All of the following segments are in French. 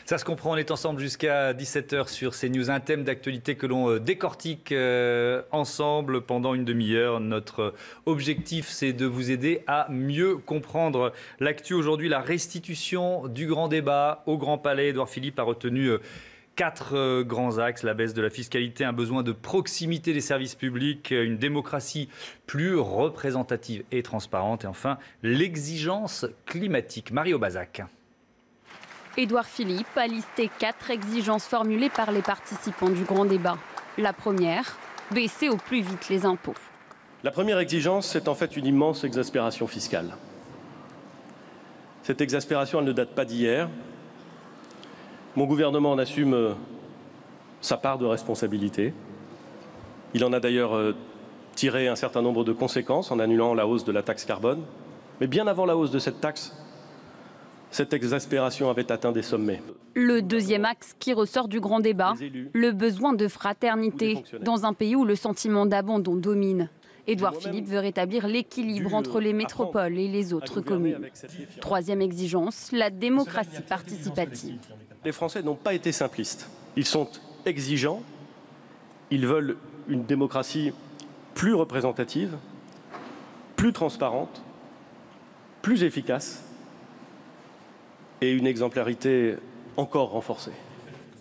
Ça se comprend, on est ensemble jusqu'à 17h sur CNews, un thème d'actualité que l'on décortique ensemble pendant une demi-heure. Notre objectif, c'est de vous aider à mieux comprendre l'actu. Aujourd'hui, la restitution du grand débat au Grand Palais. Édouard Philippe a retenu 4 grands axes: la baisse de la fiscalité, un besoin de proximité des services publics, une démocratie plus représentative et transparente, et enfin l'exigence climatique. Marie Aubazac. Édouard Philippe a listé 4 exigences formulées par les participants du grand débat. La première, baisser au plus vite les impôts. La première exigence, c'est en fait une immense exaspération fiscale. Cette exaspération, elle ne date pas d'hier. Mon gouvernement en assume sa part de responsabilité. Il en a d'ailleurs tiré un certain nombre de conséquences en annulant la hausse de la taxe carbone. Mais bien avant la hausse de cette taxe, cette exaspération avait atteint des sommets. Le deuxième axe qui ressort du grand débat, le besoin de fraternité dans un pays où le sentiment d'abandon domine. Édouard Philippe veut rétablir l'équilibre entre les métropoles et les autres communes. Troisième exigence, la démocratie participative. Les Français n'ont pas été simplistes. Ils sont exigeants. Ils veulent une démocratie plus représentative, plus transparente, plus efficace et une exemplarité encore renforcée.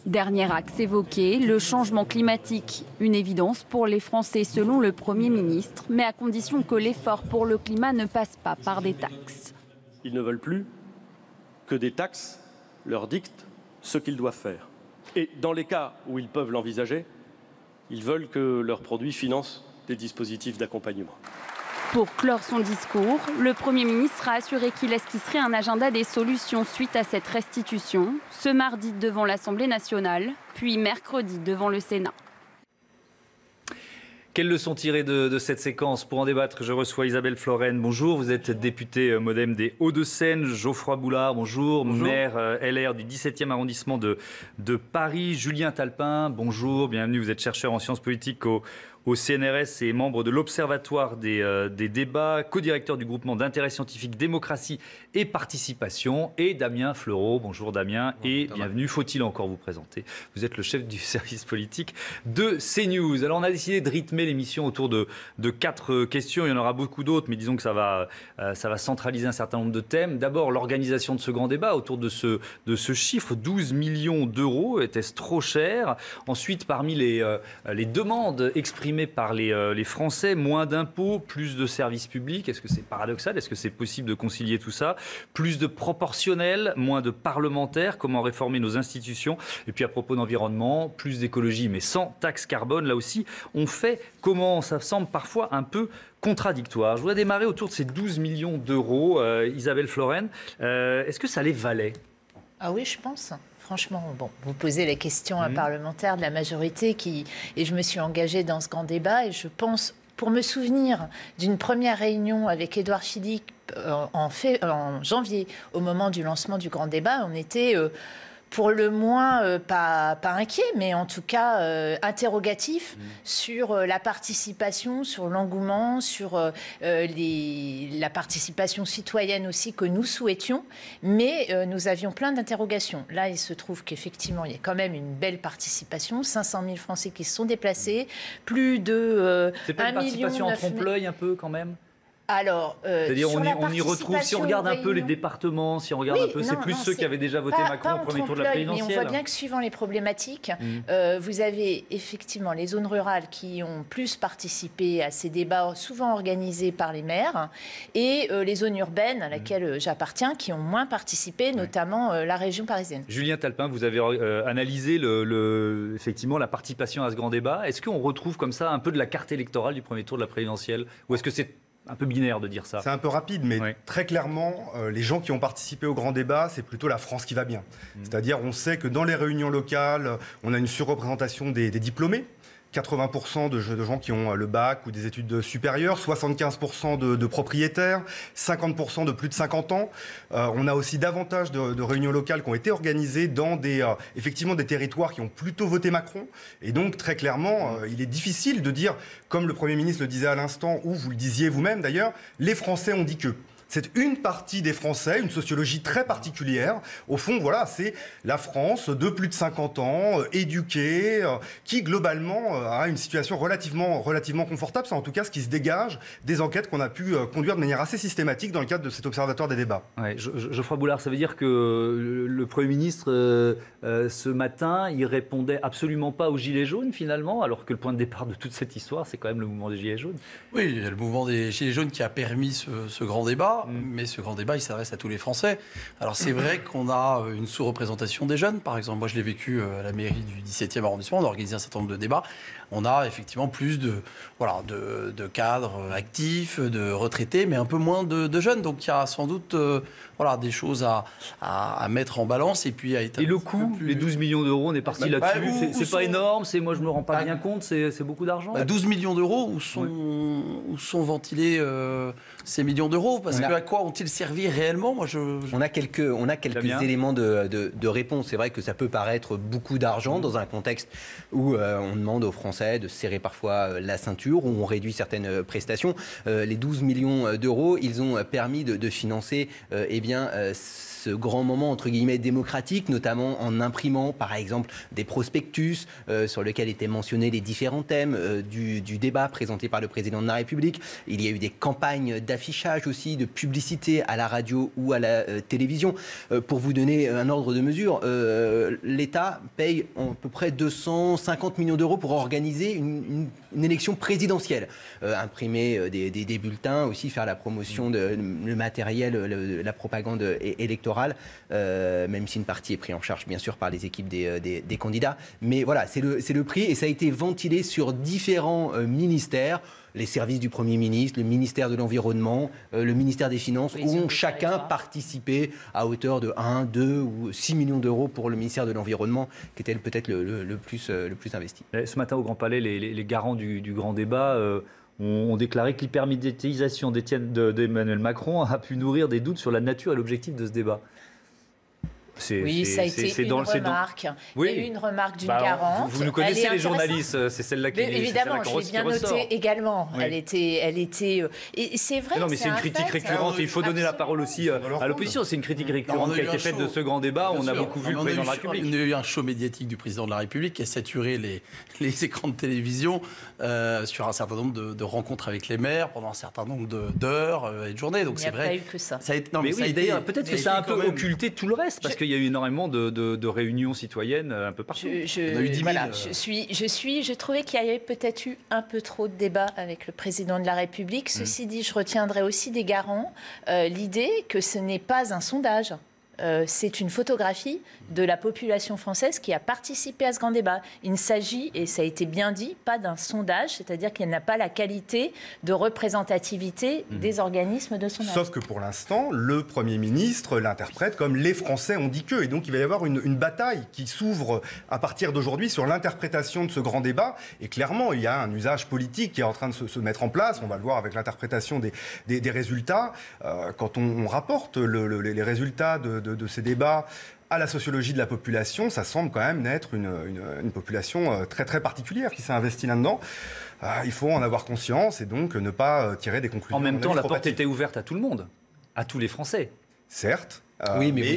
Dernier axe évoqué, le changement climatique. Une évidence pour les Français selon le Premier ministre, mais à condition que l'effort pour le climat ne passe pas par des taxes. Ils ne veulent plus que des taxes leur dictent ce qu'ils doivent faire. Et dans les cas où ils peuvent l'envisager, ils veulent que leurs produits financent des dispositifs d'accompagnement. Pour clore son discours, le Premier ministre a assuré qu'il esquisserait un agenda des solutions suite à cette restitution, ce mardi devant l'Assemblée nationale, puis mercredi devant le Sénat. Quelles leçons tirer de cette séquence? Pour en débattre, je reçois Isabelle Florennes. Bonjour, vous êtes députée MoDem des Hauts-de-Seine. Geoffroy Boulard, bonjour. Maire LR du 17e arrondissement de Paris. Julien Talpin, bonjour, bienvenue. Vous êtes chercheur en sciences politiques au CNRS et membre de l'Observatoire des débats, co-directeur du groupement d'intérêt scientifique Démocratie et Participation. Et Damien Fleureau, bonjour Damien, et bienvenue. Faut-il encore vous présenter? Vous êtes le chef du service politique de CNews. Alors on a décidé de rythmer l'émission autour de 4 questions. Il y en aura beaucoup d'autres, mais disons que ça va centraliser un certain nombre de thèmes. D'abord, l'organisation de ce grand débat autour de ce chiffre, 12 millions d'euros. Était-ce trop cher? Ensuite, parmi les demandes exprimées par les Français, moins d'impôts, plus de services publics. Est-ce que c'est paradoxal? Est-ce que c'est possible de concilier tout ça? Plus de proportionnels, moins de parlementaires, comment réformer nos institutions? Et puis à propos d'environnement, plus d'écologie mais sans taxe carbone. Là aussi, on fait comment? Ça semble parfois un peu contradictoire. Je voudrais démarrer autour de ces 12 millions d'euros. Isabelle Florennes, est-ce que ça les valait? Ah oui, je pense. Franchement, bon, vous posez la question à un parlementaire de la majorité et je me suis engagée dans ce grand débat et je pense, pour me souvenir d'une première réunion avec Édouard Philippe en janvier, au moment du lancement du grand débat, on était pour le moins pas inquiet, mais en tout cas interrogatif sur la participation, sur l'engouement, sur la participation citoyenne aussi que nous souhaitions, mais nous avions plein d'interrogations. Là, il se trouve qu'effectivement, il y a quand même une belle participation, 500 000 Français qui se sont déplacés, plus de c'est pas une participation en trompe-l'œil un peu quand même? Alors, c'est-à-dire on y retrouve, si on regarde un peu les départements, si on regarde un peu, c'est plus ceux qui avaient déjà voté Macron au premier tour de la présidentielle. Mais on voit bien que suivant les problématiques, vous avez effectivement les zones rurales qui ont plus participé à ces débats, souvent organisés par les maires, et les zones urbaines à laquelle j'appartiens, qui ont moins participé, notamment la région parisienne. Julien Talpin, vous avez analysé effectivement la participation à ce grand débat. Est-ce qu'on retrouve comme ça un peu de la carte électorale du premier tour de la présidentielle? Ou est-ce que c'est un peu binaire de dire ça? C'est un peu rapide, mais très clairement, les gens qui ont participé au grand débat, c'est plutôt la France qui va bien. C'est-à-dire, on sait que dans les réunions locales, on a une surreprésentation des diplômés. 80% de gens qui ont le bac ou des études supérieures, 75% de propriétaires, 50% de plus de 50 ans. On a aussi davantage de réunions locales qui ont été organisées dans effectivement des territoires qui ont plutôt voté Macron. Et donc, très clairement, il est difficile de dire, comme le Premier ministre le disait à l'instant, ou vous le disiez vous-même d'ailleurs, les Français ont dit que. C'est une partie des Français, une sociologie très particulière. Au fond, voilà, c'est la France de plus de 50 ans, éduquée, qui globalement a une situation relativement confortable. C'est en tout cas ce qui se dégage des enquêtes qu'on a pu conduire de manière assez systématique dans le cadre de cet observatoire des débats. Ouais, Geoffroy Boulard, ça veut dire que le Premier ministre, ce matin, il répondait absolument pas aux Gilets jaunes finalement, alors que le point de départ de toute cette histoire, c'est quand même le mouvement des Gilets jaunes. Oui, le mouvement des Gilets jaunes qui a permis ce grand débat. Mais ce grand débat, il s'adresse à tous les Français. Alors c'est vrai qu'on a une sous-représentation des jeunes, par exemple. Moi, je l'ai vécu à la mairie du 17e arrondissement. On a organisé un certain nombre de débats. On a effectivement plus de cadres actifs, de retraités, mais un peu moins de jeunes. Donc il y a sans doute des choses à mettre en balance. Et puis et le coût, les 12 millions d'euros, on est parti là-dessus. C'est pas énorme, moi je me rends pas bien compte, c'est beaucoup d'argent. 12 millions d'euros, où sont ventilés ces millions d'euros? Parce que à quoi ont-ils servi réellement? On a quelques éléments de réponse. C'est vrai que ça peut paraître beaucoup d'argent dans un contexte où on demande aux Français de serrer parfois la ceinture, où on réduit certaines prestations. Les 12 millions d'euros, ils ont permis de financer ce grand moment entre guillemets démocratique, notamment en imprimant par exemple des prospectus sur lesquels étaient mentionnés les différents thèmes du débat présenté par le président de la République. Il y a eu des campagnes d'affichage aussi, de publicité à la radio ou à la télévision. Pour vous donner un ordre de mesure, l'État paye à peu près 250 millions d'euros pour organiser une élection présidentielle. Imprimer des bulletins, aussi faire la promotion le matériel, la propagande électorale. Même si une partie est prise en charge bien sûr par les équipes des candidats. Mais voilà, c'est le prix et ça a été ventilé sur différents ministères. Les services du Premier ministre, le ministère de l'Environnement, le ministère des Finances, ont chacun participé à hauteur de 1, 2 ou 6 millions d'euros pour le ministère de l'Environnement, qui était peut-être le plus investi. Ce matin au Grand Palais, les garants du grand débat ont déclaré que l'hypermédiatisation d'Emmanuel Macron a pu nourrir des doutes sur la nature et l'objectif de ce débat. Ça a été une remarque. Il y a eu une remarque d'une garante. Vous nous connaissez les journalistes, c'est celle-là qui évidemment, je l'ai bien noté également. Oui. Elle était et c'est vrai. Non, mais c'est une critique récurrente. Il faut donner la parole aussi à l'opposition. C'est une critique récurrente qui a été faite de ce grand débat. On a beaucoup vu le président de la République. Il y a eu un show médiatique du président de la République qui a saturé les écrans de télévision sur un certain nombre de rencontres avec les maires pendant un certain nombre d'heures et de journées. Donc c'est vrai. Il n'y a pas eu que ça. Mais oui, d'ailleurs, peut-être que ça a un peu occulté tout le reste parce qu'il y a eu énormément de réunions citoyennes un peu partout. On a eu 10 000. Voilà, je trouvais qu'il y avait peut-être eu un peu trop de débats avec le président de la République. Ceci dit, je retiendrai aussi des garants l'idée que ce n'est pas un sondage. C'est une photographie de la population française qui a participé à ce grand débat. Il ne s'agit, et ça a été bien dit, pas d'un sondage, c'est-à-dire qu'il n'a pas la qualité de représentativité des organismes de sondage. Sauf que pour l'instant, le Premier ministre l'interprète comme les Français ont dit que. Et donc il va y avoir une bataille qui s'ouvre à partir d'aujourd'hui sur l'interprétation de ce grand débat. Et clairement, il y a un usage politique qui est en train de se mettre en place. On va le voir avec l'interprétation des résultats. Quand on rapporte les résultats de ces débats à la sociologie de la population, ça semble quand même être une population très très particulière qui s'est investie là-dedans. Il faut en avoir conscience et donc ne pas tirer des conclusions. En même temps, la porte était ouverte à tout le monde, à tous les Français. Certes. Oui, mais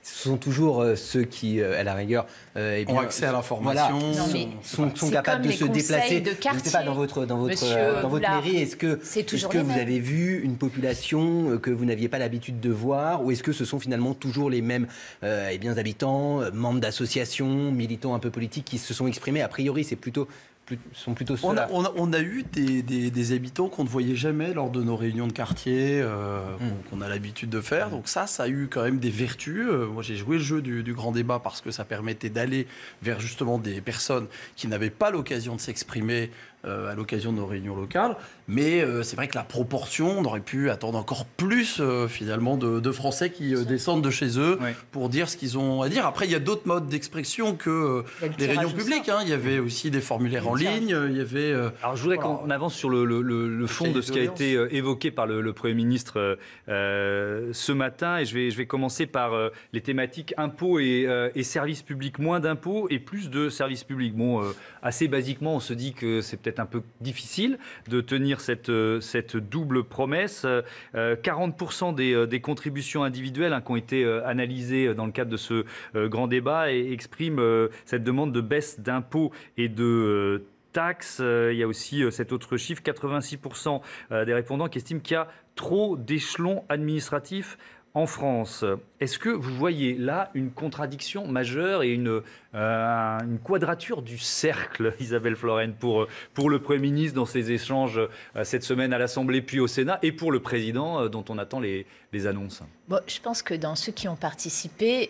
ce sont toujours ceux qui, à la rigueur, ont accès à l'information, sont capables de se déplacer. Je ne sais pas, dans votre mairie, est-ce que vous avez vu une population que vous n'aviez pas l'habitude de voir, ou est-ce que ce sont finalement toujours les mêmes habitants, membres d'associations, militants un peu politiques qui se sont exprimés? A priori, sont plutôt ceux-là. On a eu des habitants qu'on ne voyait jamais lors de nos réunions de quartier, qu'on a l'habitude de faire. Donc ça a eu quand même des vertus. Moi, j'ai joué le jeu du grand débat parce que ça permettait d'aller vers justement des personnes qui n'avaient pas l'occasion de s'exprimer à l'occasion de nos réunions locales. Mais c'est vrai que la proportion, on aurait pu attendre encore plus finalement de Français qui descendent de chez eux pour dire ce qu'ils ont à dire. Après, il y a d'autres modes d'expression que les réunions publiques. Il y y avait aussi des formulaires en ligne. Il y avait. Alors, je voudrais qu'on avance sur le fond de ce qui a été évoqué par le Premier ministre ce matin. Et je vais commencer par les thématiques impôts et services publics. Moins d'impôts et plus de services publics. Bon, assez basiquement, on se dit que c'est peut-être être un peu difficile de tenir cette double promesse. 40% des contributions individuelles qui ont été analysées dans le cadre de ce grand débat et expriment cette demande de baisse d'impôts et de taxes. Il y a aussi cet autre chiffre, 86% des répondants qui estiment qu'il y a trop d'échelons administratifs en France. Est-ce que vous voyez là une contradiction majeure et une quadrature du cercle, Isabelle Florennes, pour le Premier ministre dans ses échanges cette semaine à l'Assemblée puis au Sénat et pour le Président dont on attend les annonces? Bon, je pense que dans ceux qui ont participé,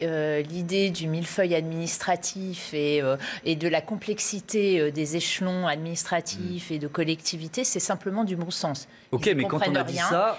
l'idée du millefeuille administratif et de la complexité des échelons administratifs et de collectivités, c'est simplement du bon sens. Ok, mais quand on a dit ça,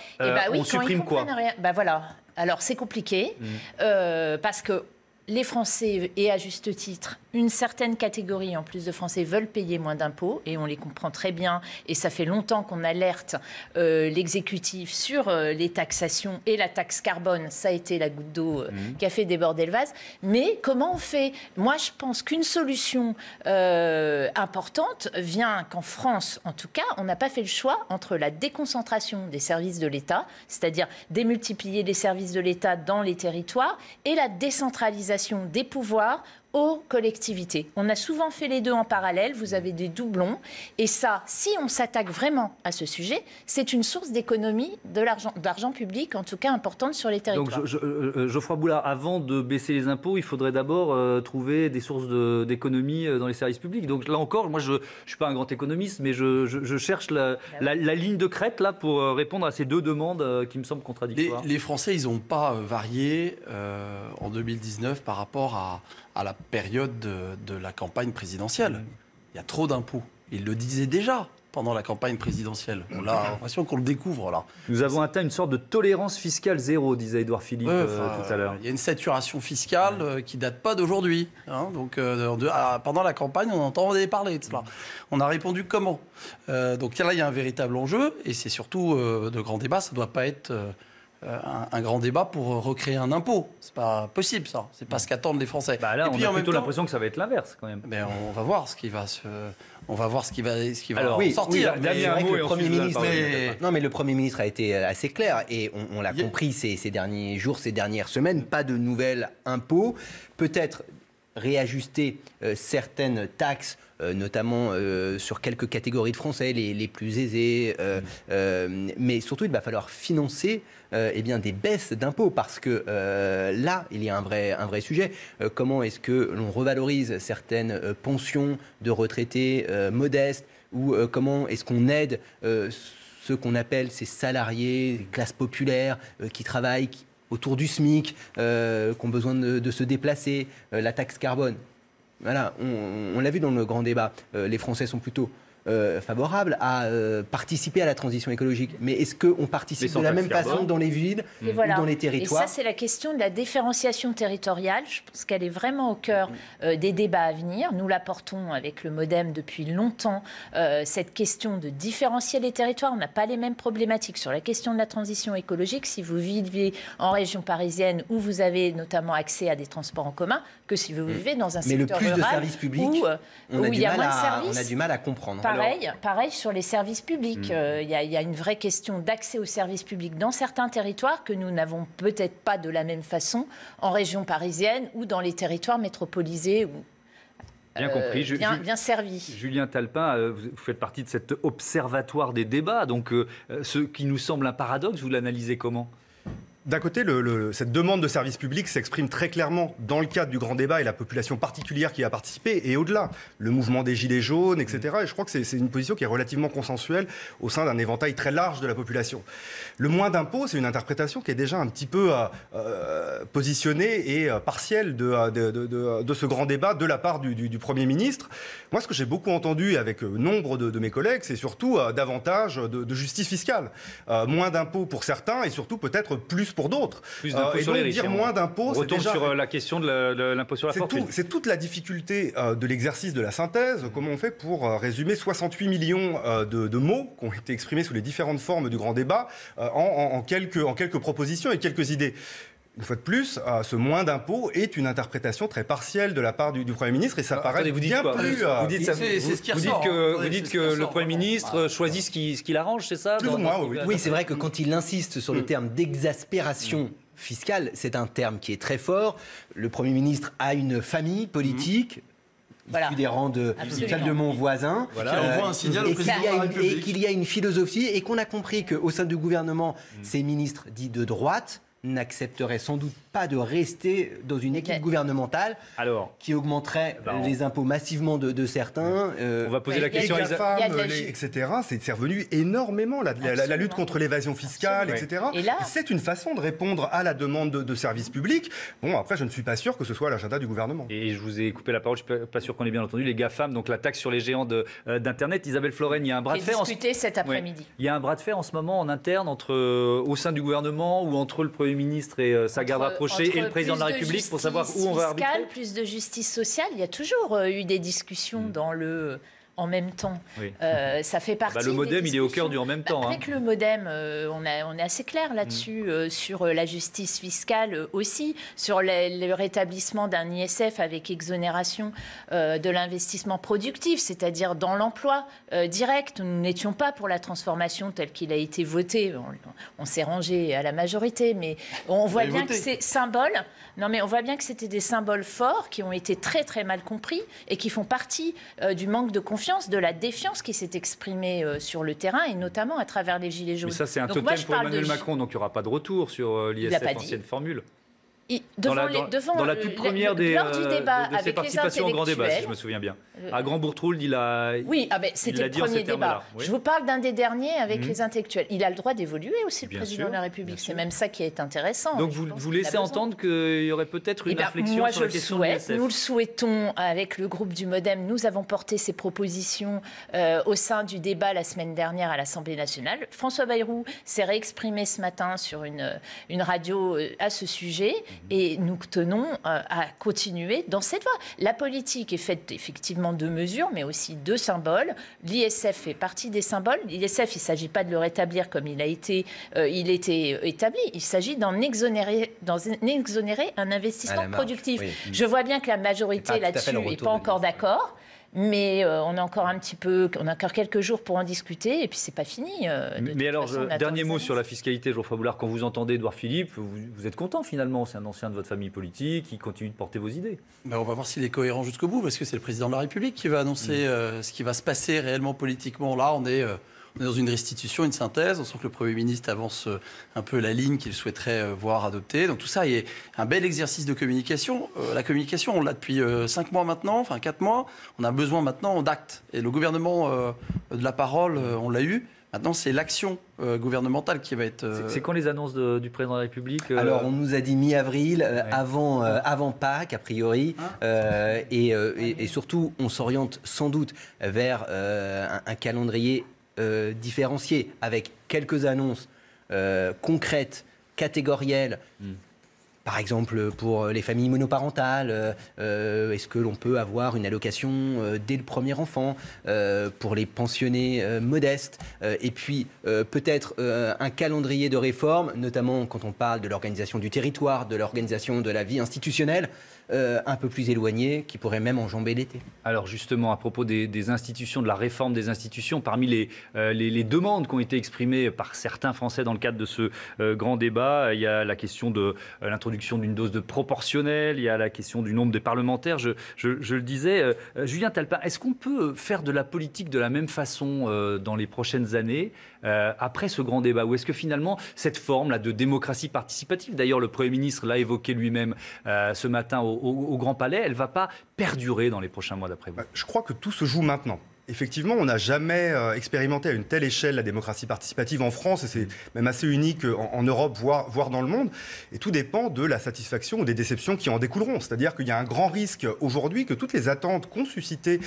on supprime quoi? Voilà. Alors, c'est compliqué parce que les Français, et à juste titre, une certaine catégorie en plus de Français veulent payer moins d'impôts et on les comprend très bien et ça fait longtemps qu'on alerte l'exécutif sur les taxations et la taxe carbone, ça a été la goutte d'eau qui a fait déborder le vase. Mais comment on fait? Moi, je pense qu'une solution importante vient qu'en France, en tout cas, on n'a pas fait le choix entre la déconcentration des services de l'État, c'est-à-dire démultiplier les services de l'État dans les territoires, et la décentralisation des pouvoirs aux collectivités. On a souvent fait les deux en parallèle, vous avez des doublons, et ça, si on s'attaque vraiment à ce sujet, c'est une source d'économie d'argent public, en tout cas importante sur les territoires. Donc Geoffroy Boulard, avant de baisser les impôts, il faudrait d'abord trouver des sources d'économie dans les services publics. Donc là encore, moi je ne suis pas un grand économiste, mais je cherche la ligne de crête là, pour répondre à ces deux demandes qui me semblent contradictoires. Les Français, ils n'ont pas varié en 2019 par rapport à la période de la campagne présidentielle. Il y a trop d'impôts. Ils le disaient déjà pendant la campagne présidentielle. On a l'impression qu'on le découvre là. Nous avons atteint une sorte de tolérance fiscale zéro, disait Édouard Philippe tout à l'heure. Il y a une saturation fiscale qui ne date pas d'aujourd'hui. Hein, donc pendant la campagne, on entendait parler de cela. On a répondu comment? Donc là, il y a un véritable enjeu et c'est surtout de grand débat. Ça ne doit pas être... un grand débat pour recréer un impôt. C'est pas possible, ça. C'est pas ce qu'attendent les Français. Bah là, on a plutôt l'impression que ça va être l'inverse, quand même. Mais on va voir ce qui va Alors, sortir. Oui, dernier mot, le Premier ministre. Non, mais le Premier ministre a été assez clair et on l'a compris ces derniers jours, ces dernières semaines. Pas de nouvel impôt. Peut-être réajuster certaines taxes, notamment sur quelques catégories de Français, les plus aisés. Mais surtout, il va falloir financer des baisses d'impôts parce que là, il y a un vrai sujet. Comment est-ce que l'on revalorise certaines pensions de retraités modestes ou comment est-ce qu'on aide ceux qu'on appelle ces salariés, classes populaires qui travaillent autour du SMIC, qui ont besoin de se déplacer, la taxe carbone. Voilà, on l'a vu dans le grand débat, les Français sont plutôt favorables à participer à la transition écologique. Mais est-ce qu'on participe de la même façon dans les villes ou dans les territoires? Et ça, c'est la question de la différenciation territoriale. Je pense qu'elle est vraiment au cœur des débats à venir. Nous la portons avec le MoDem depuis longtemps, cette question de différencier les territoires. On n'a pas les mêmes problématiques sur la question de la transition écologique si vous vivez en région parisienne où vous avez notamment accès à des transports en commun que si vous vivez dans un secteur rural. Mais le plus de services publics, où il y a moins de services. On a du mal à comprendre. Pareil sur les services publics. Il y a une vraie question d'accès aux services publics dans certains territoires que nous n'avons peut-être pas de la même façon en région parisienne ou dans les territoires métropolisés. Bien compris. Bien servi. Julien Talpin, vous faites partie de cet observatoire des débats. Donc, ce qui nous semble un paradoxe, vous l'analysez comment ? D'un côté, cette demande de service public s'exprime très clairement dans le cadre du grand débat et la population particulière qui a participé, et au-delà, le mouvement des Gilets jaunes, etc. Et je crois que c'est une position qui est relativement consensuelle au sein d'un éventail très large de la population. Le moins d'impôts, c'est une interprétation qui est déjà un petit peu positionnée et partielle de ce grand débat de la part du Premier ministre. Moi, ce que j'ai beaucoup entendu avec nombre de mes collègues, c'est surtout davantage de justice fiscale. Moins d'impôts pour certains et surtout peut-être plus pour d'autres. Plus d'impôts sur les riches. Dire moins d'impôts, on retourne sur la question de l'impôt sur la fortune. C'est toute la difficulté de l'exercice de la synthèse. Comment on fait pour résumer 68 millions de mots qui ont été exprimés sous les différentes formes du grand débat en quelques propositions et quelques idées. une fois de plus, ce moins d'impôts est une interprétation très partielle de la part du Premier ministre et ça paraît attendez, bien plus... Vous dites que le Premier ministre choisit ce qui l'arrange, c'est ça? Plus ou moins, oui. Oui, c'est vrai que quand il insiste sur le terme d'exaspération fiscale, c'est un terme qui est très fort. Le Premier ministre a une famille politique... Voilà. Issu des rangs de celle de mon voisin, qui envoie un signal au président de la République. Et qu'il y a une philosophie et qu'on a compris qu'au sein du gouvernement, ces ministres dits de droite n'accepteraient sans doute pas de rester dans une équipe gouvernementale qui augmenterait les impôts massivement de certains. On va poser la question à Isabelle, etc. C'est revenu énormément, la lutte contre l'évasion fiscale, etc. C'est une façon de répondre à la demande de services publics. Bon, après, je ne suis pas sûr que ce soit l'agenda du gouvernement. Et je vous ai coupé la parole, je ne suis pas sûr qu'on ait bien entendu. Les GAFAM, donc la taxe sur les géants d'Internet. Isabelle Florennes, il y a un bras de fer. Discuté cet après-midi. Il y a un bras de fer en ce moment en interne au sein du gouvernement ou entre le Premier ministre et sa garde rapprochée et le président de la République pour savoir où on va arbitrer. Plus de justice sociale, il y a toujours eu des discussions dans le en même temps. Oui. Ça fait partie. Le MoDem, il est au cœur du en même temps. Avec le MoDem, on est assez clair là-dessus, sur la justice fiscale aussi, sur le rétablissement d'un ISF avec exonération de l'investissement productif, c'est-à-dire dans l'emploi direct. Nous n'étions pas pour la transformation telle qu'il a été voté. On s'est rangé à la majorité, mais on voit bien que ces symboles. Non, mais on voit bien que c'était des symboles forts qui ont été très très mal compris et qui font partie du manque de confiance, de la défiance qui s'est exprimée sur le terrain et notamment à travers les Gilets jaunes. Mais ça, c'est un totem pour Emmanuel Macron, donc il n'y aura pas de retour sur l'ISF ancienne formule. Dans la toute première de ses participations au grand débat, si je me souviens bien. À Grand-Bourtrould, il a c'était le premier débat. Je vous parle d'un des derniers avec les intellectuels. Il a le droit d'évoluer aussi, le président de la République. C'est même ça qui est intéressant. Donc vous laissez entendre qu'il y aurait peut-être une réflexion sur la question de l'ISF. Nous le souhaitons avec le groupe du MoDem. Nous avons porté ces propositions au sein du débat la semaine dernière à l'Assemblée nationale. François Bayrou s'est réexprimé ce matin sur une radio à ce sujet. Et nous tenons à continuer dans cette voie. La politique est faite effectivement de mesures, mais aussi de symboles. L'ISF fait partie des symboles. L'ISF, il ne s'agit pas de le rétablir comme il était établi. Il s'agit d'en exonérer un investissement productif. Oui. Je vois bien que la majorité là-dessus n'est pas encore d'accord. Mais on a encore on a encore quelques jours pour en discuter et puis c'est pas fini. Mais alors, dernier mot sur la fiscalité, Geoffroy Boulard, quand vous entendez Édouard Philippe, vous êtes content finalement, c'est un ancien de votre famille politique, il continue de porter vos idées. On va voir s'il est cohérent jusqu'au bout, parce que c'est le président de la République qui va annoncer ce qui va se passer réellement politiquement. Là, on est dans une restitution, une synthèse. On sent que le Premier ministre avance un peu la ligne qu'il souhaiterait voir adoptée. Donc tout ça est un bel exercice de communication. La communication, on l'a depuis 5 mois maintenant, enfin 4 mois. On a besoin maintenant d'actes. Et le gouvernement de la parole, on l'a eu. Maintenant, c'est l'action gouvernementale qui va être... C'est quand les annonces du président de la République Alors, on nous a dit mi-avril, avant Pâques, a priori. Et surtout, on s'oriente sans doute vers un calendrier différencié, avec quelques annonces concrètes, catégorielles. Par exemple, pour les familles monoparentales, est-ce que l'on peut avoir une allocation dès le premier enfant pour les pensionnés modestes et puis peut-être un calendrier de réforme, notamment quand on parle de l'organisation du territoire, de l'organisation de la vie institutionnelle, un peu plus éloigné, qui pourrait même enjamber l'été. Alors justement, à propos des institutions, de la réforme des institutions, parmi les demandes qui ont été exprimées par certains Français dans le cadre de ce grand débat, il y a la question de l'introduction d'une dose de proportionnelle, il y a la question du nombre des parlementaires, je le disais. Julien Talpin, est-ce qu'on peut faire de la politique de la même façon dans les prochaines années, après ce grand débat? Ou est-ce que finalement, cette forme-là de démocratie participative, d'ailleurs le Premier ministre l'a évoqué lui-même ce matin au Grand Palais, elle ne va pas perdurer dans les prochains mois d'après vous? Je crois que tout se joue maintenant. Effectivement, on n'a jamais expérimenté à une telle échelle la démocratie participative en France, et c'est même assez unique en Europe, voire dans le monde. Et tout dépend de la satisfaction ou des déceptions qui en découleront. C'est-à-dire qu'il y a un grand risque aujourd'hui que toutes les attentes qu'ont suscité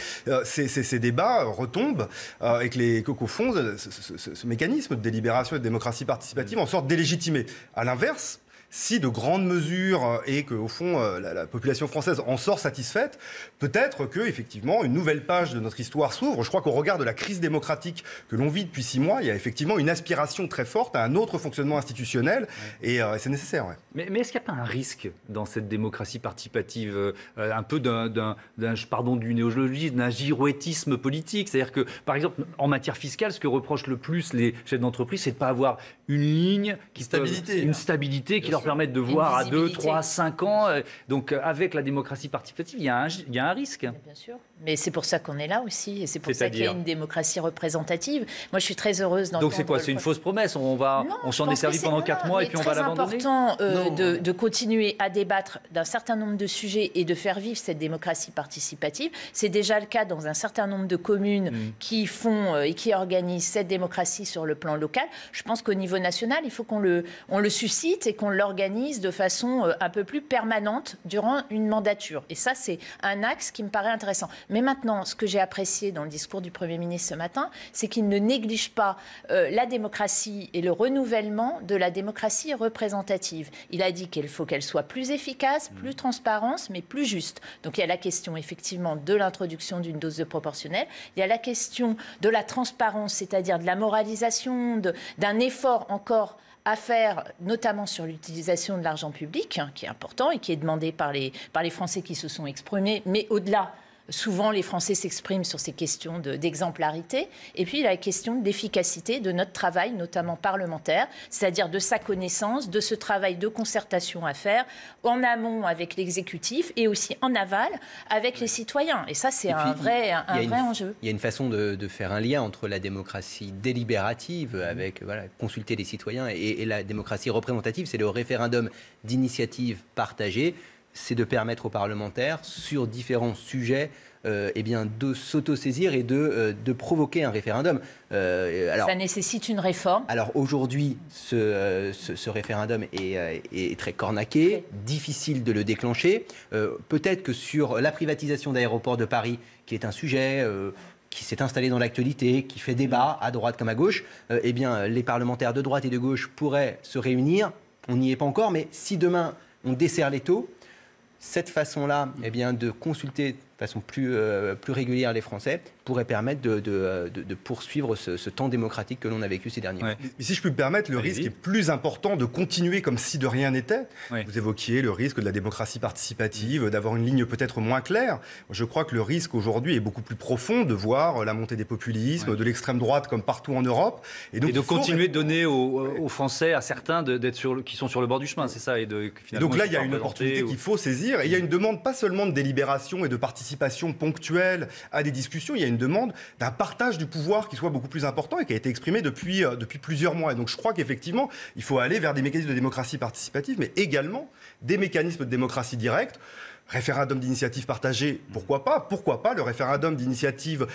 ces débats retombent et qu'au fond, ce mécanisme de délibération et de démocratie participative en sorte délégitimé. À l'inverse, si de grandes mesures et qu'au fond, la population française en sort satisfaite, peut-être qu'effectivement, une nouvelle page de notre histoire s'ouvre. Je crois qu'au regard de la crise démocratique que l'on vit depuis 6 mois, il y a effectivement une aspiration très forte à un autre fonctionnement institutionnel, et c'est nécessaire. Ouais. Mais est-ce qu'il n'y a pas un risque dans cette démocratie participative, un peu du néologisme, d'un girouettisme politique? C'est-à-dire que, par exemple, en matière fiscale, ce que reprochent le plus les chefs d'entreprise, c'est de ne pas avoir une ligne, une stabilité qui leur permette de voir à 2, 3, 5 ans. Donc, avec la démocratie participative, il y a un risque. Bien sûr. Mais c'est pour ça qu'on est là aussi, et c'est pour ça qu'il y a une démocratie représentative. Moi, je suis très heureuse d'entendre... Donc c'est quoi? C'est une fausse promesse? On s'en est servi pendant 4 mois et puis on va l'abandonner? C'est important de continuer à débattre d'un certain nombre de sujets et de faire vivre cette démocratie participative. C'est déjà le cas dans un certain nombre de communes qui font et qui organisent cette démocratie sur le plan local. Je pense qu'au niveau national, il faut qu'on le suscite et qu'on l'organise de façon un peu plus permanente durant une mandature. Et ça, c'est un axe qui me paraît intéressant. Mais maintenant, ce que j'ai apprécié dans le discours du Premier ministre ce matin, c'est qu'il ne néglige pas la démocratie et le renouvellement de la démocratie représentative. Il a dit qu'il faut qu'elle soit plus efficace, plus transparente, mais plus juste. Donc il y a la question effectivement de l'introduction d'une dose de proportionnelle. Il y a la question de la transparence, c'est-à-dire de la moralisation, d'un effort encore à faire, notamment sur l'utilisation de l'argent public, qui est important et qui est demandé par les Français qui se sont exprimés, mais au-delà. Souvent, les Français s'expriment sur ces questions d'exemplarité. Et puis, la question d'efficacité de notre travail, notamment parlementaire, c'est-à-dire de sa connaissance, de ce travail de concertation à faire en amont avec l'exécutif et aussi en aval avec les citoyens. Et ça, c'est un vrai enjeu. Il y a une façon de faire un lien entre la démocratie délibérative, avec consulter les citoyens, et la démocratie représentative, c'est le référendum d'initiative partagée. C'est de permettre aux parlementaires, sur différents sujets, de s'autosaisir et de provoquer un référendum. Ça nécessite une réforme. Alors aujourd'hui, ce référendum est très cornaqué, difficile de le déclencher. Peut-être que sur la privatisation d'Aéroports de Paris, qui est un sujet... qui s'est installé dans l'actualité, qui fait débat à droite comme à gauche, les parlementaires de droite et de gauche pourraient se réunir. On n'y est pas encore, mais si demain on desserre les taux, cette façon-là, de consulter de façon plus régulière les Français pourrait permettre de poursuivre ce temps démocratique que l'on a vécu ces derniers mois. Mais si je peux me permettre, le risque est plus important de continuer comme si de rien n'était. Vous évoquiez le risque de la démocratie participative, d'avoir une ligne peut-être moins claire. Je crois que le risque aujourd'hui est beaucoup plus profond de voir la montée des populismes, de l'extrême droite comme partout en Europe. Et de continuer de donner aux Français, à certains, qui sont sur le bord du chemin, c'est ça. Donc là, il y a une opportunité qu'il faut saisir. Et il y a une demande pas seulement de délibération et de participation ponctuelle à des discussions, il y a une demande d'un partage du pouvoir qui soit beaucoup plus important et qui a été exprimé depuis plusieurs mois. Et donc je crois qu'effectivement, il faut aller vers des mécanismes de démocratie participative, mais également des mécanismes de démocratie directe. Référendum d'initiative partagée, pourquoi pas? Pourquoi pas le référendum d'initiative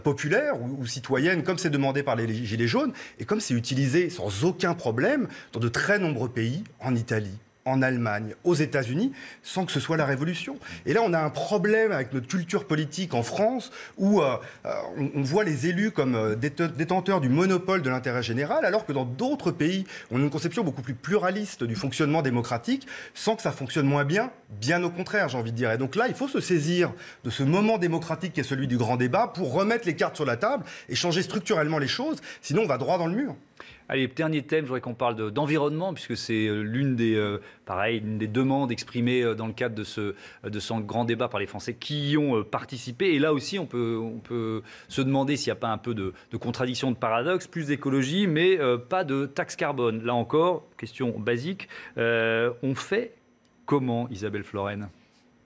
populaire ou citoyenne, comme c'est demandé par les Gilets jaunes, et comme c'est utilisé sans aucun problème dans de très nombreux pays, en Italie, en Allemagne, aux États-Unis, sans que ce soit la révolution. Et là, on a un problème avec notre culture politique en France, où on voit les élus comme détenteurs du monopole de l'intérêt général, alors que dans d'autres pays, on a une conception beaucoup plus pluraliste du fonctionnement démocratique, sans que ça fonctionne moins bien, bien au contraire, j'ai envie de dire. Et donc là, il faut se saisir de ce moment démocratique qui est celui du grand débat, pour remettre les cartes sur la table et changer structurellement les choses, sinon on va droit dans le mur. Allez, dernier thème, je voudrais qu'on parle d'environnement, puisque c'est l'une des demandes exprimées dans le cadre de ce grand débat par les Français qui y ont participé. Et là aussi, on peut se demander s'il n'y a pas un peu de contradiction, de paradoxe, plus d'écologie, mais pas de taxe carbone. Là encore, question basique, on fait comment, Isabelle Floren?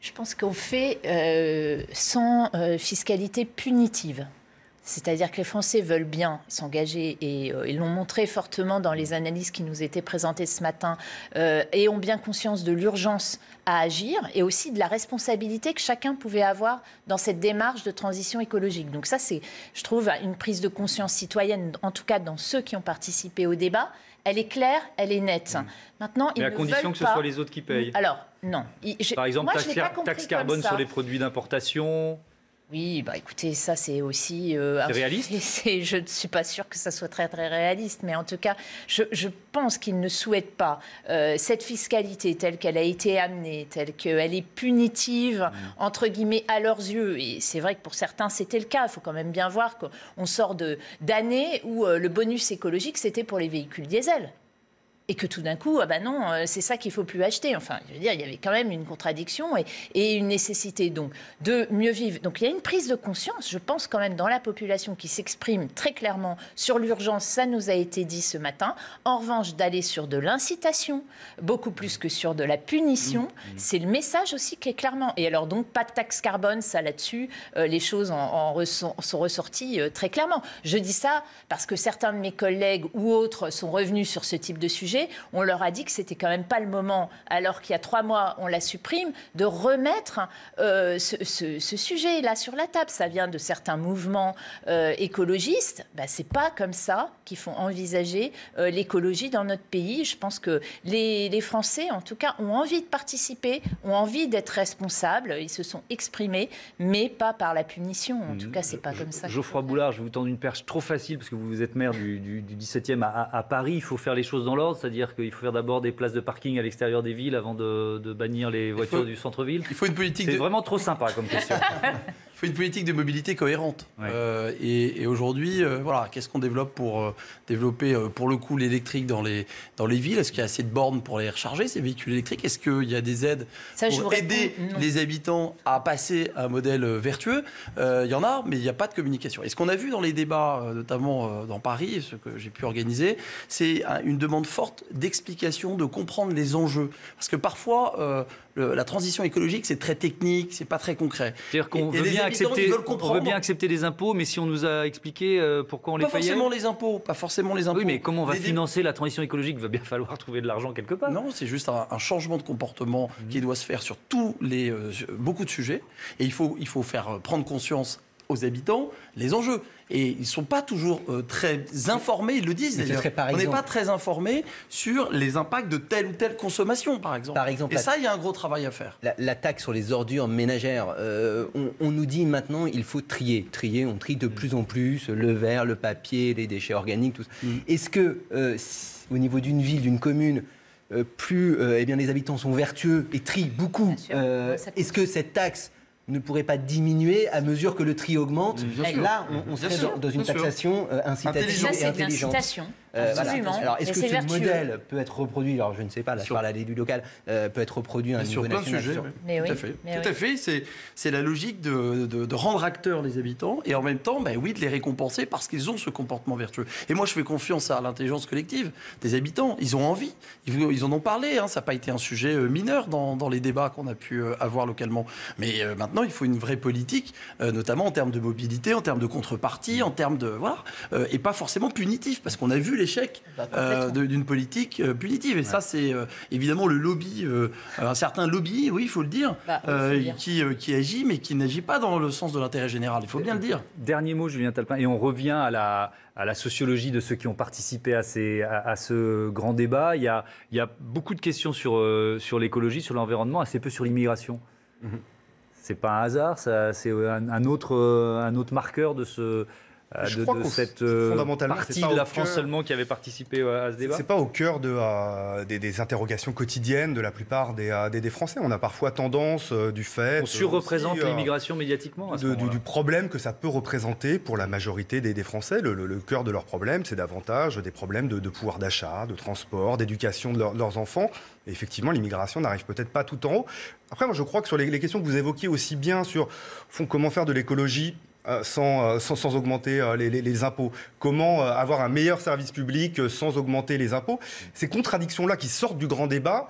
Je pense qu'on fait sans fiscalité punitive. C'est-à-dire que les Français veulent bien s'engager et ils l'ont montré fortement dans les analyses qui nous étaient présentées ce matin et ont bien conscience de l'urgence à agir et aussi de la responsabilité que chacun pouvait avoir dans cette démarche de transition écologique. Donc ça, c'est, je trouve, une prise de conscience citoyenne, en tout cas dans ceux qui ont participé au débat. Elle est claire, elle est nette. Maintenant, mais à condition que ce soit les autres qui payent. Alors, non. Par exemple, taxe carbone sur les produits d'importation. Oui, bah écoutez, ça c'est aussi... c'est réaliste. Je ne suis pas sûre que ça soit très très réaliste, mais en tout cas, je pense qu'ils ne souhaitent pas cette fiscalité telle qu'elle a été amenée, telle qu'elle est punitive, entre guillemets, à leurs yeux. Et c'est vrai que pour certains, c'était le cas. Il faut quand même bien voir qu'on sort d'années où le bonus écologique, c'était pour les véhicules diesel. Et que tout d'un coup, ah ben non, c'est ça qu'il ne faut plus acheter. Enfin, je veux dire, il y avait quand même une contradiction et une nécessité donc de mieux vivre. Donc il y a une prise de conscience, je pense quand même, dans la population qui s'exprime très clairement sur l'urgence. Ça nous a été dit ce matin. En revanche, d'aller sur de l'incitation, beaucoup plus que sur de la punition, c'est le message aussi qui est clairement... Et alors donc, pas de taxe carbone, ça là-dessus, les choses sont ressorties très clairement. Je dis ça parce que certains de mes collègues ou autres sont revenus sur ce type de sujet. On leur a dit que c'était quand même pas le moment, alors qu'il y a 3 mois, on la supprime, de remettre ce sujet-là sur la table. Ça vient de certains mouvements écologistes. Ben, c'est pas comme ça qu'ils font envisager l'écologie dans notre pays. Je pense que les Français, en tout cas, ont envie de participer, ont envie d'être responsables. Ils se sont exprimés, mais pas par la punition. En tout cas, c'est pas comme ça. Geoffroy Boulard, je vais vous tendre une perche trop facile, parce que vous êtes maire du 17e à Paris. Il faut faire les choses dans l'ordre. C'est-à-dire qu'il faut faire d'abord des places de parking à l'extérieur des villes avant de bannir les voitures du centre-ville. Il faut une politique. C'est vraiment trop sympa comme question. Il faut une politique de mobilité cohérente. Ouais. Et aujourd'hui, voilà, qu'est-ce qu'on développe pour développer, pour le coup, l'électrique dans les villes? Est-ce qu'il y a assez de bornes pour les recharger, ces véhicules électriques? Est-ce qu'il y a des aides pour aider les habitants à passer à un modèle vertueux? Il y en a, mais il n'y a pas de communication. Et ce qu'on a vu dans les débats, notamment dans Paris, ce que j'ai pu organiser, c'est une demande forte d'explication, de comprendre les enjeux. Parce que parfois, la transition écologique, c'est très technique, c'est pas très concret. C'est-à-dire qu'on veut bien accepter des impôts, mais si on nous a expliqué pourquoi on les payait... Pas forcément les impôts. Oui, mais comment on va financer la transition écologique? Il va bien falloir trouver de l'argent quelque part. Non, c'est juste un changement de comportement qui doit se faire sur beaucoup de sujets. Et il faut faire prendre conscience aux habitants les enjeux. Et ils ne sont pas toujours très informés, ils le disent d'ailleurs. On n'est pas très informés sur les impacts de telle ou telle consommation, par exemple. Et ça, il y a un gros travail à faire. La taxe sur les ordures ménagères, on nous dit maintenant il faut trier. On trie de plus en plus le verre, le papier, les déchets organiques, tout ça. Est-ce que, au niveau d'une ville, d'une commune, plus les habitants sont vertueux et trient beaucoup, est-ce que cette taxe ne pourrait pas diminuer à mesure que le tri augmente? Là, on serait dans une taxation incitative et intelligente. Absolument. Alors, est-ce que ce modèle peut être reproduit? Alors, je ne sais pas, là, je parle à l'élu local, peut être reproduit à un niveau national. Sur plein de sujets, tout à fait. C'est la logique de rendre acteurs les habitants et en même temps, de les récompenser parce qu'ils ont ce comportement vertueux. Et moi, je fais confiance à l'intelligence collective des habitants. Ils ont envie. Ils en ont parlé. Ça n'a pas été un sujet mineur dans les débats qu'on a pu avoir localement. Mais maintenant, il faut une vraie politique, notamment en termes de mobilité, en termes de contrepartie, en termes de... et pas forcément punitif, parce qu'on a vu l'échec d'une politique punitive. Et ça, c'est évidemment le lobby, un certain lobby, oui, il faut le dire, qui agit, mais qui n'agit pas dans le sens de l'intérêt général. Il faut bien le dire. Dernier mot, Julien Talpin, et on revient à la sociologie de ceux qui ont participé à ce grand débat. Il y a beaucoup de questions sur l'écologie, sur l'environnement, assez peu sur l'immigration. C'est pas un hasard, c'est un autre marqueur de cette partie de la France seulement qui avait participé à ce débat. C'est pas au cœur des interrogations quotidiennes de la plupart des Français. On a parfois tendance du fait... On surreprésente l'immigration médiatiquement du problème que ça peut représenter pour la majorité des Français. Le cœur de leur problème, c'est davantage des problèmes de pouvoir d'achat, de transport, d'éducation de leurs enfants. Et effectivement, l'immigration n'arrive peut-être pas tout en haut. Après, moi, je crois que sur les questions que vous évoquiez aussi bien sur comment faire de l'écologie sans augmenter les impôts, comment avoir un meilleur service public sans augmenter les impôts, ces contradictions-là qui sortent du grand débat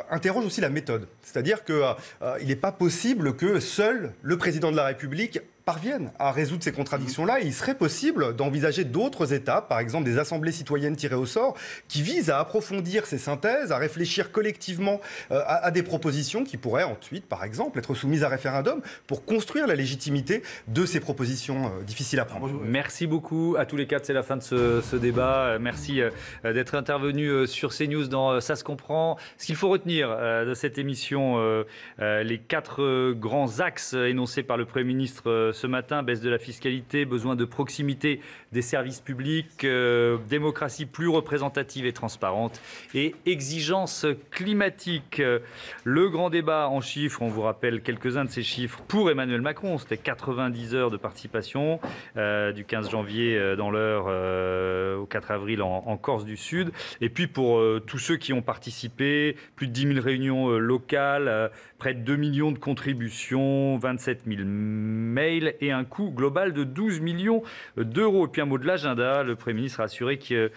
interrogent aussi la méthode. C'est-à-dire qu'il n'est pas possible que seul le président de la République parviennent à résoudre ces contradictions-là. Et il serait possible d'envisager d'autres étapes, par exemple des assemblées citoyennes tirées au sort, qui visent à approfondir ces synthèses, à réfléchir collectivement à des propositions qui pourraient ensuite, par exemple, être soumises à référendum pour construire la légitimité de ces propositions difficiles à prendre. Merci beaucoup à tous les quatre. C'est la fin de ce débat. Merci d'être intervenus sur CNews dans Ça se comprend. Ce qu'il faut retenir de cette émission, les 4 grands axes énoncés par le Premier ministre ce matin, baisse de la fiscalité, besoin de proximité des services publics, démocratie plus représentative et transparente et exigence climatique. Le grand débat en chiffres, on vous rappelle quelques-uns de ces chiffres pour Emmanuel Macron. C'était 90 heures de participation du 15 janvier dans l'heure au 4 avril en Corse du Sud. Et puis pour tous ceux qui ont participé, plus de 10 000 réunions locales, près de 2 millions de contributions, 27 000 mails et un coût global de 12 millions d'euros. Et puis un mot de l'agenda. Le Premier ministre a assuré que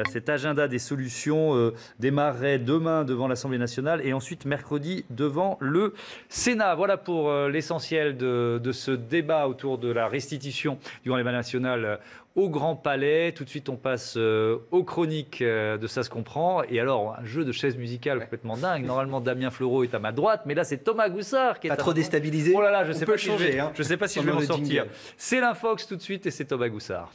cet agenda des solutions démarrerait demain devant l'Assemblée nationale et ensuite mercredi devant le Sénat. Voilà pour l'essentiel de ce débat autour de la restitution du Grand Débat national au Grand Palais. Tout de suite, on passe aux chroniques de Ça se comprend. Et alors, un jeu de chaises musicales complètement dingue. Normalement, Damien Fleureau est à ma droite, mais là, c'est Thomas Goussard qui est pas trop déstabilisé. Oh là là, je ne sais pas changer, je sais pas si je vais m'en sortir. C'est l'Infox tout de suite et c'est Thomas Goussard.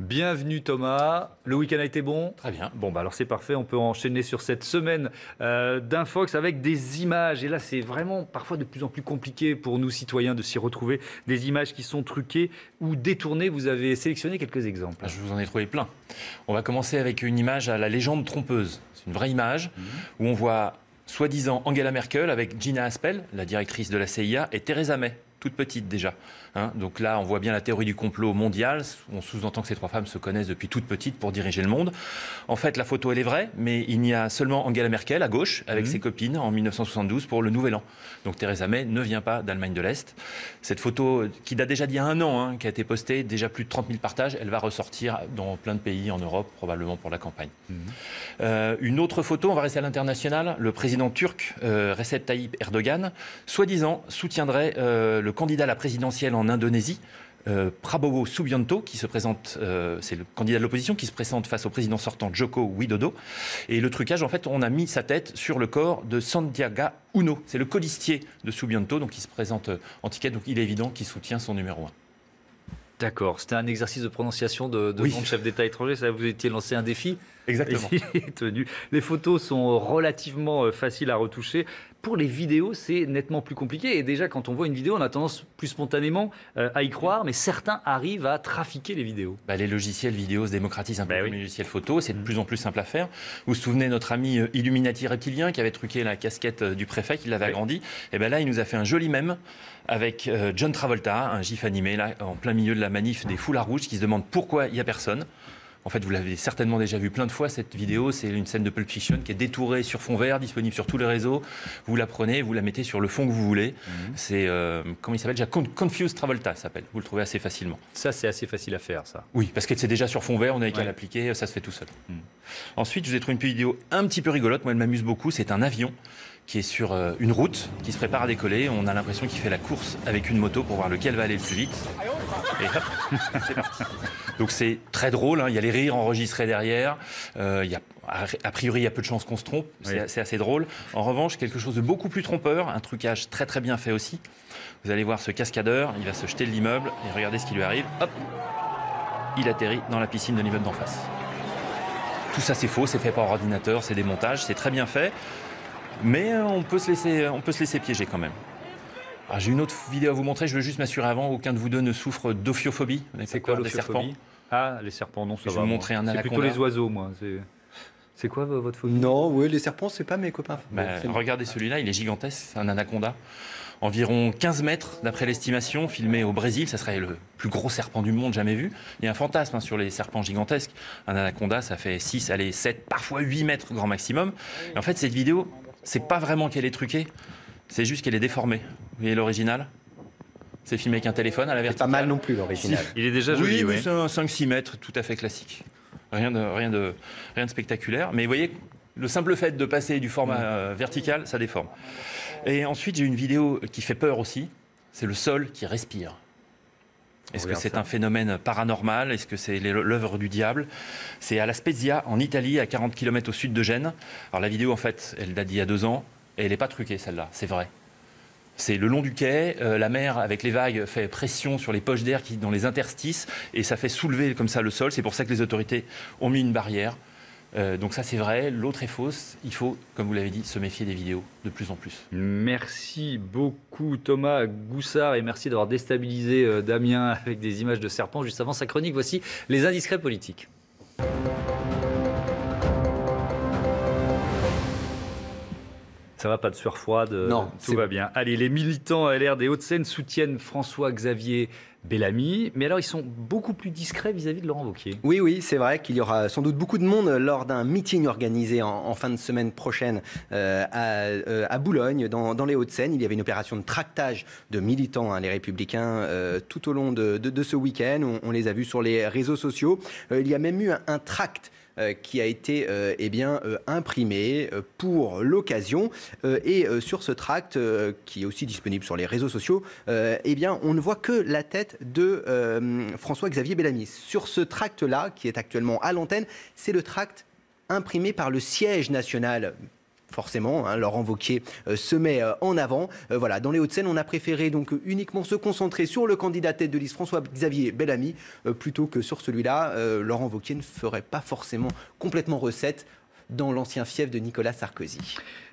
Bienvenue Thomas, le week-end a été bon? Très bien. Bon, bah alors c'est parfait, on peut enchaîner sur cette semaine d'Infox avec des images. Et là, c'est vraiment parfois de plus en plus compliqué pour nous citoyens de s'y retrouver. Des images qui sont truquées ou détournées. Vous avez sélectionné quelques exemples. Je vous en ai trouvé plein. On va commencer avec une image à la légende trompeuse. C'est une vraie image où on voit soi-disant Angela Merkel avec Gina Haspel, la directrice de la CIA, et Theresa May, toute petite déjà. Donc là, on voit bien la théorie du complot mondial. On sous-entend que ces trois femmes se connaissent depuis toute petite pour diriger le monde. En fait, la photo, elle est vraie, mais il y a seulement Angela Merkel à gauche avec ses copines en 1972 pour le Nouvel An. Donc Theresa May ne vient pas d'Allemagne de l'Est. Cette photo, qui date déjà d'il y a un an, qui a été postée, déjà plus de 30 000 partages, elle va ressortir dans plein de pays en Europe, probablement pour la campagne. Une autre photo, on va rester à l'international. Le président turc, Recep Tayyip Erdogan, soi-disant soutiendrait le candidat à la présidentielle en Indonésie, Prabowo Subianto, qui se présente, c'est le candidat de l'opposition qui se présente face au président sortant Joko Widodo. Et le trucage, en fait, on a mis sa tête sur le corps de Sandiaga Uno. C'est le colistier de Subianto, donc il se présente en ticket, donc il est évident qu'il soutient son numéro 1. D'accord, c'était un exercice de prononciation de nom de chef d'État étranger, ça vous étiez lancé un défi. Exactement. Et tenu. Les photos sont relativement faciles à retoucher. Pour les vidéos, c'est nettement plus compliqué. Et déjà, quand on voit une vidéo, on a tendance plus spontanément à y croire, mais certains arrivent à trafiquer les vidéos. Les logiciels vidéo se démocratisent un peu comme les logiciels photo. C'est de plus en plus simple à faire. Vous vous souvenez, notre ami Illuminati reptilien qui avait truqué la casquette du préfet, qui l'avait agrandi. Et bien là, il nous a fait un joli mème avec John Travolta, un gif animé là, en plein milieu de la manif des foulards rouges qui se demandent pourquoi il n'y a personne. En fait, vous l'avez certainement déjà vu plein de fois, cette vidéo. C'est une scène de Pulp Fiction qui est détourée sur fond vert, disponible sur tous les réseaux. Vous la prenez, vous la mettez sur le fond que vous voulez. C'est, comment il s'appelle déjà, Confused Travolta, ça s'appelle. Vous le trouvez assez facilement. Ça, c'est assez facile à faire, ça. Oui, parce que c'est déjà sur fond vert, on n'a qu'à l'appliquer, ça se fait tout seul. Ensuite, je vous ai trouvé une vidéo un petit peu rigolote. Moi, elle m'amuse beaucoup. C'est un avion qui est sur une route, qui se prépare à décoller. On a l'impression qu'il fait la course avec une moto pour voir lequel va aller le plus vite. Et hop, c'est parti. Donc c'est très drôle, il y a les rires enregistrés derrière. A priori, il y a peu de chances qu'on se trompe. C'est assez drôle. En revanche, quelque chose de beaucoup plus trompeur, un trucage très très bien fait aussi. Vous allez voir ce cascadeur, il va se jeter de l'immeuble et regardez ce qui lui arrive. Hop, il atterrit dans la piscine de l'immeuble d'en face. Tout ça, c'est faux, c'est fait par ordinateur, c'est des montages, c'est très bien fait. Mais on peut se laisser piéger quand même. J'ai une autre vidéo à vous montrer, je veux juste m'assurer avant, aucun de vous deux ne souffre d'ophiophobie. C'est quoi l'ophiophobie? Ah, les serpents, non, ça va. Je vais vous montrer un anaconda. C'est plutôt les oiseaux, moi. C'est quoi votre phobie? Non, oui, les serpents, c'est pas mes copains. Regardez celui-là, il est gigantesque, c'est un anaconda. Environ 15 mètres, d'après l'estimation, filmé au Brésil. Ça serait le plus gros serpent du monde jamais vu. Il y a un fantasme sur les serpents gigantesques. Un anaconda, ça fait 6, allez, 7, parfois 8 mètres grand maximum. Et en fait, cette vidéo, c'est pas vraiment qu'elle est truquée, c'est juste qu'elle est déformée. Vous voyez l'original? C'est filmé avec un téléphone à la verticale. C'est pas mal non plus l'original. Il est déjà joli, oui. C'est un 5-6 mètres, tout à fait classique. Rien de spectaculaire. Mais vous voyez, le simple fait de passer du format vertical, ça déforme. Et ensuite, j'ai une vidéo qui fait peur aussi. C'est le sol qui respire. Est-ce que c'est un phénomène paranormal? Est-ce que c'est l'œuvre du diable? C'est à La Spezia, en Italie, à 40 km au sud de Gênes. Alors la vidéo, en fait, elle date d'il y a 2 ans. Et elle n'est pas truquée, celle-là, c'est vrai. C'est le long du quai, la mer avec les vagues fait pression sur les poches d'air dans les interstices et ça fait soulever comme ça le sol. C'est pour ça que les autorités ont mis une barrière. Donc ça c'est vrai, l'autre est fausse. Il faut, comme vous l'avez dit, se méfier des vidéos de plus en plus. Merci beaucoup Thomas Goussard et merci d'avoir déstabilisé Damien avec des images de serpents juste avant sa chronique. Voici les indiscrets politiques. Ça va, pas de sueur froide, non, tout va bien. Allez, les militants LR des Hauts-de-Seine soutiennent François-Xavier Bellamy, mais alors ils sont beaucoup plus discrets vis-à-vis de Laurent Wauquiez. Oui, c'est vrai qu'il y aura sans doute beaucoup de monde lors d'un meeting organisé en fin de semaine prochaine à Boulogne, dans les Hauts-de-Seine. Il y avait une opération de tractage de militants, les Républicains, tout au long de ce week-end. On les a vus sur les réseaux sociaux. Il y a même eu un tract qui a été imprimé pour l'occasion. Et sur ce tract, qui est aussi disponible sur les réseaux sociaux, on ne voit que la tête de François-Xavier Bellamy. Sur ce tract-là, qui est actuellement à l'antenne, c'est le tract imprimé par le siège national. Forcément, Laurent Wauquiez se met en avant. Voilà, dans les Hauts-de-Seine, on a préféré donc uniquement se concentrer sur le candidat tête de liste François-Xavier Bellamy plutôt que sur celui-là. Laurent Wauquiez ne ferait pas forcément complètement recette dans l'ancien fief de Nicolas Sarkozy.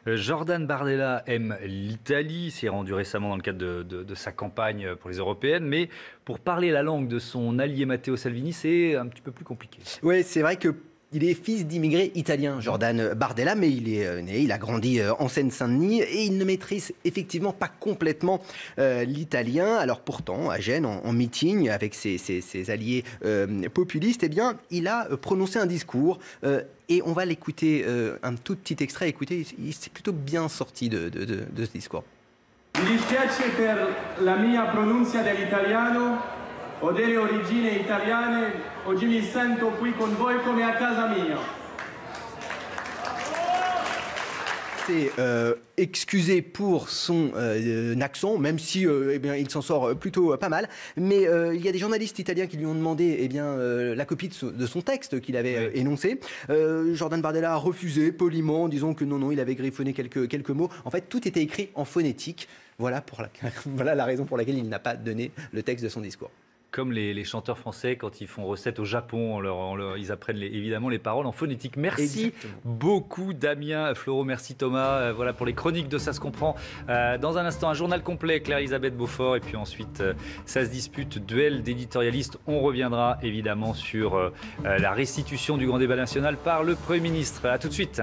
Jordan Bardella aime l'Italie, s'est rendu récemment dans le cadre de sa campagne pour les européennes, mais pour parler la langue de son allié Matteo Salvini, c'est un petit peu plus compliqué. Oui, c'est vrai que il est fils d'immigrés italiens, Jordan Bardella, mais il a grandi en Seine-Saint-Denis et il ne maîtrise effectivement pas complètement l'italien. Alors pourtant, à Gênes, en meeting avec ses alliés populistes, il a prononcé un discours et on va l'écouter, un tout petit extrait. Écoutez, il s'est plutôt bien sorti de ce discours. Mi dispiace per la mia pronuncia dell'italiano. Ho delle origini italiane, oggi mi sento qui con voi come a casa mia. C'est excusé pour son accent, même si il s'en sort plutôt pas mal. Mais il y a des journalistes italiens qui lui ont demandé la copie de son texte qu'il avait énoncé. Jordan Bardella a refusé poliment, en disant que non, il avait griffonné quelques mots. En fait, tout était écrit en phonétique. Voilà la raison pour laquelle il n'a pas donné le texte de son discours. Comme les chanteurs français, quand ils font recette au Japon, ils apprennent évidemment les paroles en phonétique. Merci beaucoup Damien, Floro, merci Thomas. Voilà pour les chroniques de Ça se comprend. Dans un instant, un journal complet, Claire-Elisabeth Beaufort. Et puis ensuite, Ça se dispute, duel d'éditorialistes. On reviendra évidemment sur la restitution du grand débat national par le Premier ministre. A tout de suite.